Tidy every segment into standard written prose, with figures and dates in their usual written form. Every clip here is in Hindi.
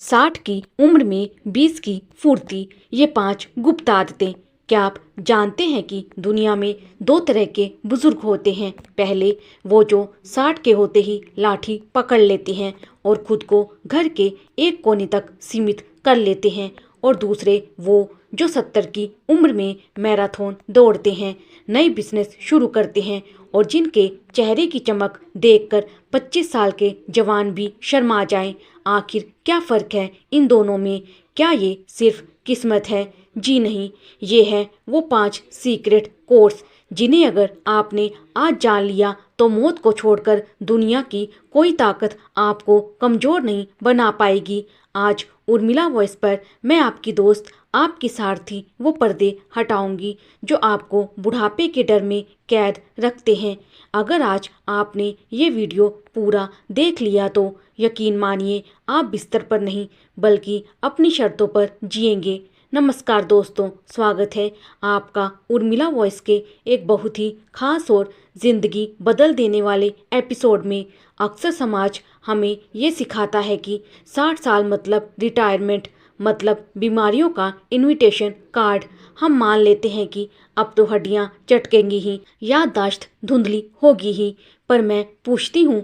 60 की उम्र में 20 की फुर्ती, ये 5 गुप्त आदतें। क्या आप जानते हैं कि दुनिया में 2 तरह के बुजुर्ग होते हैं। पहले वो जो 60 के होते ही लाठी पकड़ लेते हैं और खुद को घर के एक कोने तक सीमित कर लेते हैं, और दूसरे वो जो 70 की उम्र में मैराथन दौड़ते हैं, नई बिजनेस शुरू करते हैं और जिनके चेहरे की चमक देखकर 25 साल के जवान भी शर्मा जाएं। आखिर क्या फ़र्क है इन दोनों में? क्या ये सिर्फ किस्मत है? जी नहीं, ये है वो 5 सीक्रेट कोड्स जिन्हें अगर आपने आज जान लिया तो मौत को छोड़कर दुनिया की कोई ताकत आपको कमज़ोर नहीं बना पाएगी। आज उर्मिला वॉइस पर मैं आपकी दोस्त, आपकी सारथी, वो पर्दे हटाऊंगी जो आपको बुढ़ापे के डर में कैद रखते हैं। अगर आज आपने ये वीडियो पूरा देख लिया तो यकीन मानिए आप बिस्तर पर नहीं बल्कि अपनी शर्तों पर जिएंगे। नमस्कार दोस्तों, स्वागत है आपका उर्मिला वॉइस के एक बहुत ही खास और ज़िंदगी बदल देने वाले एपिसोड में। अक्सर समाज हमें ये सिखाता है कि 60 साल मतलब रिटायरमेंट, मतलब बीमारियों का इनविटेशन कार्ड। हम मान लेते हैं कि अब तो हड्डियां चटकेंगी ही, याददाश्त धुंधली होगी ही। पर मैं पूछती हूँ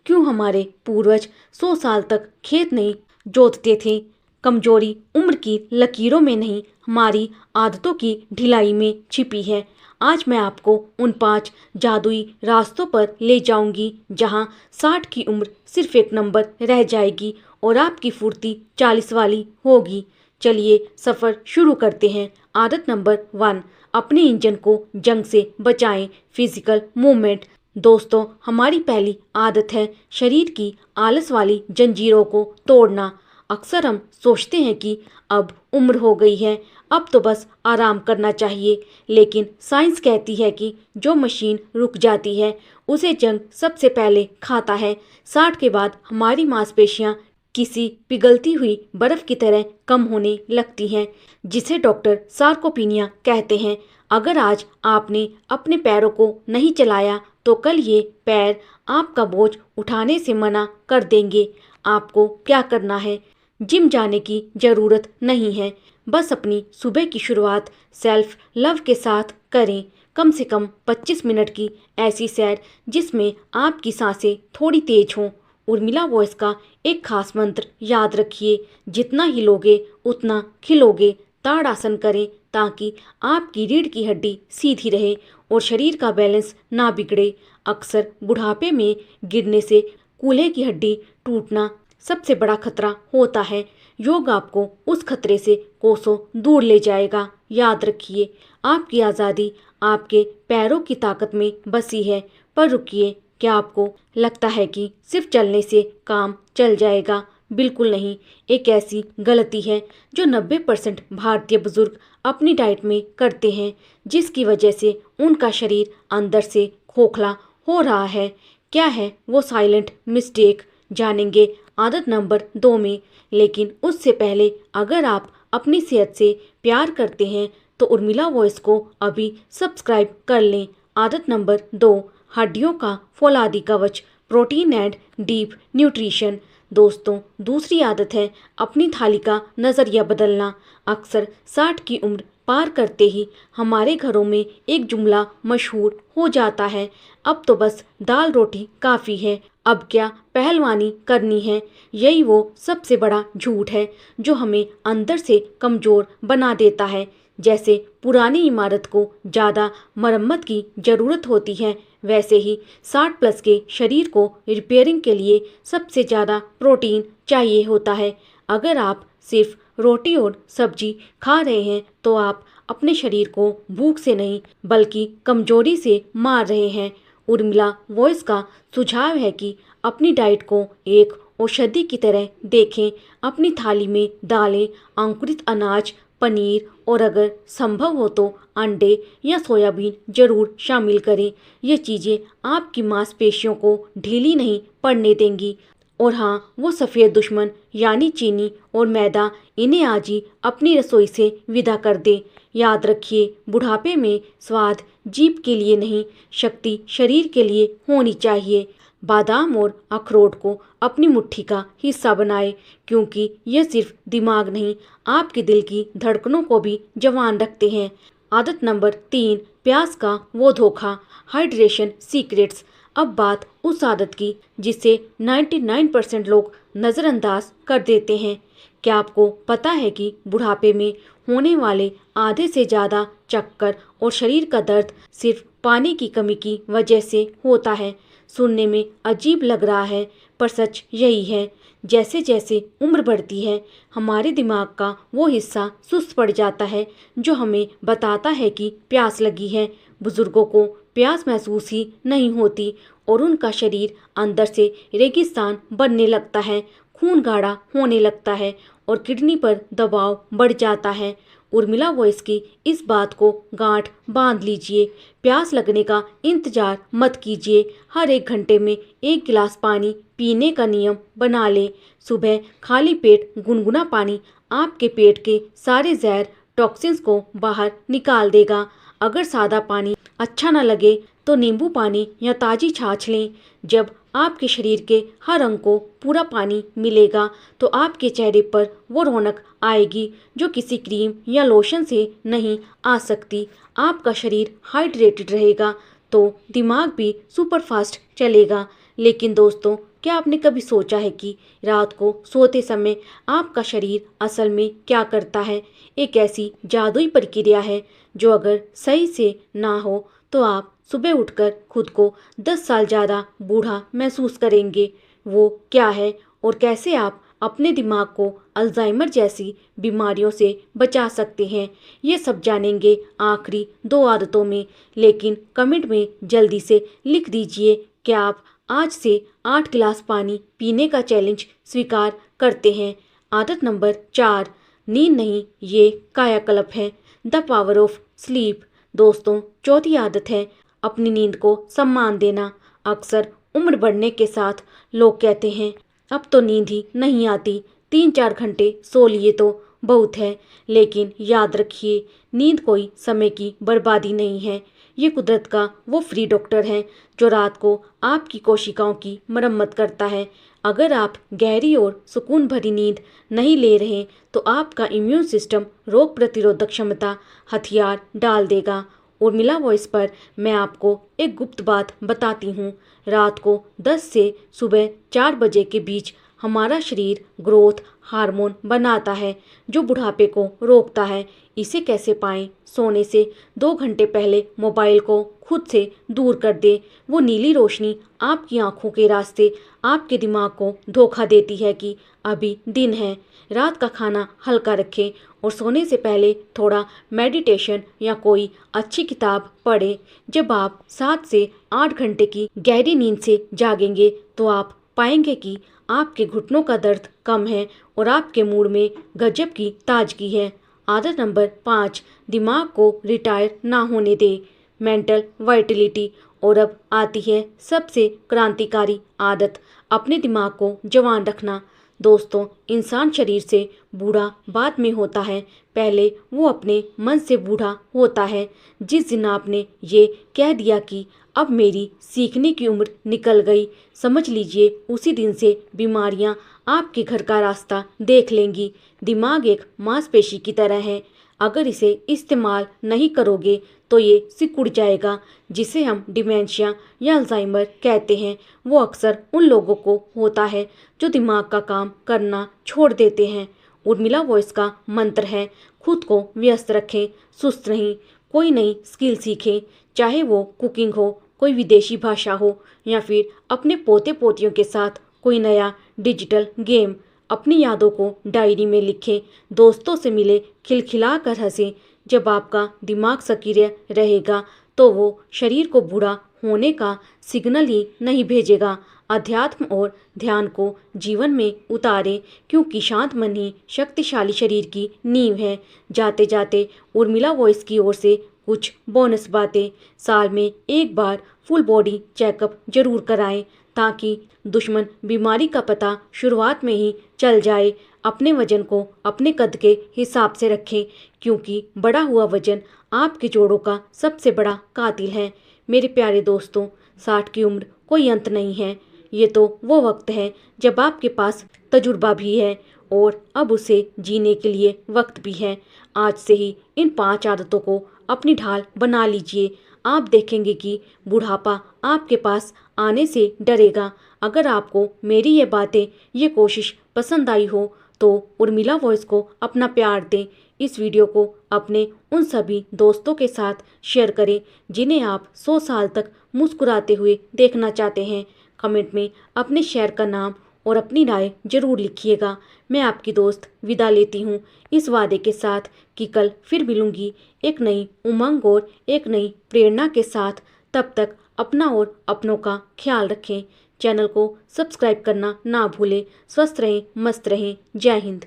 क्यों हमारे पूर्वज 100 साल तक खेत नहीं जोतते थे? कमजोरी उम्र की लकीरों में नहीं, हमारी आदतों की ढिलाई में छिपी है। आज मैं आपको उन 5 जादुई रास्तों पर ले जाऊंगी जहां 60 की उम्र सिर्फ एक नंबर रह जाएगी और आपकी फुर्ती 40 वाली होगी। चलिए सफ़र शुरू करते हैं। आदत नंबर 1, अपने इंजन को जंग से बचाएं। Physical movement. दोस्तों, हमारी पहली आदत है शरीर की आलस वाली जंजीरों को तोड़ना। अक्सर हम सोचते हैं कि अब उम्र हो गई है, अब तो बस आराम करना चाहिए, लेकिन साइंस कहती है कि जो मशीन रुक जाती है उसे जंग सबसे पहले खाता है। 60 के बाद हमारी मांसपेशियां किसी पिघलती हुई बर्फ की तरह कम होने लगती हैं, जिसे डॉक्टर सार्कोपीनिया कहते हैं। अगर आज आपने अपने पैरों को नहीं चलाया तो कल ये पैर आपका बोझ उठाने से मना कर देंगे। आपको क्या करना है? जिम जाने की ज़रूरत नहीं है, बस अपनी सुबह की शुरुआत सेल्फ लव के साथ करें। कम से कम 25 मिनट की ऐसी सैर जिसमें आपकी सांसें थोड़ी तेज हों। उर्मिला वॉइस का एक खास मंत्र याद रखिए, जितना हिलोगे उतना खिलोगे। ताड़ासन करें ताकि आपकी रीढ़ की हड्डी सीधी रहे और शरीर का बैलेंस ना बिगड़े। अक्सर बुढ़ापे में गिरने से कूल्हे की हड्डी टूटना सबसे बड़ा खतरा होता है। योग आपको उस खतरे से कोसों दूर ले जाएगा। याद रखिए, आपकी आज़ादी आपके पैरों की ताकत में बसी है। पर रुकिए, क्या आपको लगता है कि सिर्फ चलने से काम चल जाएगा? बिल्कुल नहीं। एक ऐसी गलती है जो 90% भारतीय बुजुर्ग अपनी डाइट में करते हैं, जिसकी वजह से उनका शरीर अंदर से खोखला हो रहा है। क्या है वो साइलेंट मिस्टेक? जानेंगे आदत नंबर 2 में। लेकिन उससे पहले, अगर आप अपनी सेहत से प्यार करते हैं तो उर्मिला वॉइस को अभी सब्सक्राइब कर लें। आदत नंबर 2, हड्डियों का फौलादी कवच, प्रोटीन एंड डीप न्यूट्रिशन। दोस्तों, दूसरी आदत है अपनी थाली का नज़रिया बदलना। अक्सर 60 की उम्र पार करते ही हमारे घरों में एक जुमला मशहूर हो जाता है, अब तो बस दाल रोटी काफ़ी है, अब क्या पहलवानी करनी है। यही वो सबसे बड़ा झूठ है जो हमें अंदर से कमज़ोर बना देता है। जैसे पुरानी इमारत को ज़्यादा मरम्मत की ज़रूरत होती है, वैसे ही 60 प्लस के शरीर को रिपेयरिंग के लिए सबसे ज़्यादा प्रोटीन चाहिए होता है। अगर आप सिर्फ रोटी और सब्जी खा रहे हैं तो आप अपने शरीर को भूख से नहीं बल्कि कमजोरी से मार रहे हैं। उर्मिला वॉइस का सुझाव है कि अपनी डाइट को एक औषधि की तरह देखें। अपनी थाली में दालें, अंकुरित अनाज, पनीर और अगर संभव हो तो अंडे या सोयाबीन जरूर शामिल करें। ये चीज़ें आपकी मांसपेशियों को ढीली नहीं पड़ने देंगी। और हाँ, वो सफ़ेद दुश्मन यानी चीनी और मैदा, इन्हें आज ही अपनी रसोई से विदा कर दें। याद रखिए, बुढ़ापे में स्वाद जीभ के लिए नहीं, शक्ति शरीर के लिए होनी चाहिए। बादाम और अखरोट को अपनी मुट्ठी का हिस्सा बनाएं, क्योंकि ये सिर्फ दिमाग नहीं, आपके दिल की धड़कनों को भी जवान रखते हैं। आदत नंबर 3, प्यास का वो धोखा, हाइड्रेशन सीक्रेट्स। अब बात उस आदत की जिसे 99% लोग नज़रअंदाज कर देते हैं। क्या आपको पता है कि बुढ़ापे में होने वाले आधे से ज़्यादा चक्कर और शरीर का दर्द सिर्फ पानी की कमी की वजह से होता है? सुनने में अजीब लग रहा है, पर सच यही है। जैसे जैसे उम्र बढ़ती है, हमारे दिमाग का वो हिस्सा सुस्त पड़ जाता है जो हमें बताता है कि प्यास लगी है। बुजुर्गों को प्यास महसूस ही नहीं होती और उनका शरीर अंदर से रेगिस्तान बनने लगता है, खून गाढ़ा होने लगता है और किडनी पर दबाव बढ़ जाता है। उर्मिला वॉइस की इस बात को गांठ बांध लीजिए। प्यास लगने का इंतजार मत कीजिए। हर 1 घंटे में 1 गिलास पानी पीने का नियम बना लें। सुबह खाली पेट गुनगुना पानी आपके पेट के सारे जहर टॉक्सिन्स को बाहर निकाल देगा। अगर सादा पानी अच्छा न लगे तो नींबू पानी या ताज़ी छाछ लें। जब आपके शरीर के हर अंग को पूरा पानी मिलेगा तो आपके चेहरे पर वो रौनक आएगी जो किसी क्रीम या लोशन से नहीं आ सकती। आपका शरीर हाइड्रेटेड रहेगा तो दिमाग भी सुपर फास्ट चलेगा। लेकिन दोस्तों, क्या आपने कभी सोचा है कि रात को सोते समय आपका शरीर असल में क्या करता है? एक ऐसी जादुई प्रक्रिया है जो अगर सही से ना हो तो आप सुबह उठकर खुद को 10 साल ज़्यादा बूढ़ा महसूस करेंगे। वो क्या है और कैसे आप अपने दिमाग को अल्जाइमर जैसी बीमारियों से बचा सकते हैं, ये सब जानेंगे आखिरी 2 आदतों में। लेकिन कमेंट में जल्दी से लिख दीजिए, क्या आप आज से 8 गिलास पानी पीने का चैलेंज स्वीकार करते हैं? आदत नंबर 4, नींद नहीं, ये कायाकल्प है। The power of sleep. दोस्तों, चौथी आदत है अपनी नींद को सम्मान देना। अक्सर उम्र बढ़ने के साथ लोग कहते हैं अब तो नींद ही नहीं आती, 3-4 घंटे सो लिए तो बहुत है। लेकिन याद रखिए, नींद कोई समय की बर्बादी नहीं है। ये कुदरत का वो फ्री डॉक्टर है जो रात को आपकी कोशिकाओं की मरम्मत करता है। अगर आप गहरी और सुकून भरी नींद नहीं ले रहे तो आपका इम्यून सिस्टम रोग प्रतिरोधक क्षमता हथियार डाल देगा। उर्मिला वॉइस पर मैं आपको एक गुप्त बात बताती हूँ। रात को 10 से सुबह 4 बजे के बीच हमारा शरीर ग्रोथ हार्मोन बनाता है जो बुढ़ापे को रोकता है। इसे कैसे पाएं? सोने से 2 घंटे पहले मोबाइल को खुद से दूर कर दे। वो नीली रोशनी आपकी आंखों के रास्ते आपके दिमाग को धोखा देती है कि अभी दिन है। रात का खाना हल्का रखें और सोने से पहले थोड़ा मेडिटेशन या कोई अच्छी किताब पढ़ें। जब आप 7 से 8 घंटे की गहरी नींद से जागेंगे तो आप पाएंगे कि आपके घुटनों का दर्द कम है और आपके मूड में गजब की ताजगी है। आदत नंबर 5, दिमाग को रिटायर ना होने दे, मेंटल वाइटलिटी। और अब आती है सबसे क्रांतिकारी आदत, अपने दिमाग को जवान रखना। दोस्तों, इंसान शरीर से बूढ़ा बाद में होता है, पहले वो अपने मन से बूढ़ा होता है। जिस दिन आपने ये कह दिया कि अब मेरी सीखने की उम्र निकल गई, समझ लीजिए उसी दिन से बीमारियां आपके घर का रास्ता देख लेंगी। दिमाग एक मांसपेशी की तरह है, अगर इसे इस्तेमाल नहीं करोगे तो ये सिकुड़ जाएगा, जिसे हम डिमेंशिया या अल्जाइमर कहते हैं। वो अक्सर उन लोगों को होता है जो दिमाग का काम करना छोड़ देते हैं। उर्मिला वॉइस का मंत्र है, खुद को व्यस्त रखें, सुस्त नहीं। कोई नई स्किल सीखें, चाहे वो कुकिंग हो, कोई विदेशी भाषा हो या फिर अपने पोते पोतियों के साथ कोई नया डिजिटल गेम। अपनी यादों को डायरी में लिखें, दोस्तों से मिले, खिलखिला कर हंसें। जब आपका दिमाग सक्रिय रहेगा तो वो शरीर को बूढ़ा होने का सिग्नल ही नहीं भेजेगा। अध्यात्म और ध्यान को जीवन में उतारें, क्योंकि शांत मन ही शक्तिशाली शरीर की नींव है। जाते जाते उर्मिला वॉइस की ओर से कुछ बोनस बातें। साल में एक बार फुल बॉडी चेकअप जरूर कराएं ताकि दुश्मन बीमारी का पता शुरुआत में ही चल जाए। अपने वजन को अपने कद के हिसाब से रखें, क्योंकि बढ़ा हुआ वजन आपके जोड़ों का सबसे बड़ा कातिल है। मेरे प्यारे दोस्तों, 60 की उम्र कोई अंत नहीं है, ये तो वो वक्त है जब आपके पास तजुर्बा भी है और अब उसे जीने के लिए वक्त भी है। आज से ही इन 5 आदतों को अपनी ढाल बना लीजिए। आप देखेंगे कि बुढ़ापा आपके पास आने से डरेगा। अगर आपको मेरी ये बातें, ये कोशिश पसंद आई हो तो उर्मिला वॉइस को अपना प्यार दें। इस वीडियो को अपने उन सभी दोस्तों के साथ शेयर करें जिन्हें आप 100 साल तक मुस्कुराते हुए देखना चाहते हैं। कमेंट में अपने शहर का नाम और अपनी राय जरूर लिखिएगा। मैं आपकी दोस्त विदा लेती हूँ इस वादे के साथ कि कल फिर मिलूंगी एक नई उमंग और एक नई प्रेरणा के साथ। तब तक अपना और अपनों का ख्याल रखें। चैनल को सब्सक्राइब करना ना भूलें। स्वस्थ रहें, मस्त रहें। जय हिंद।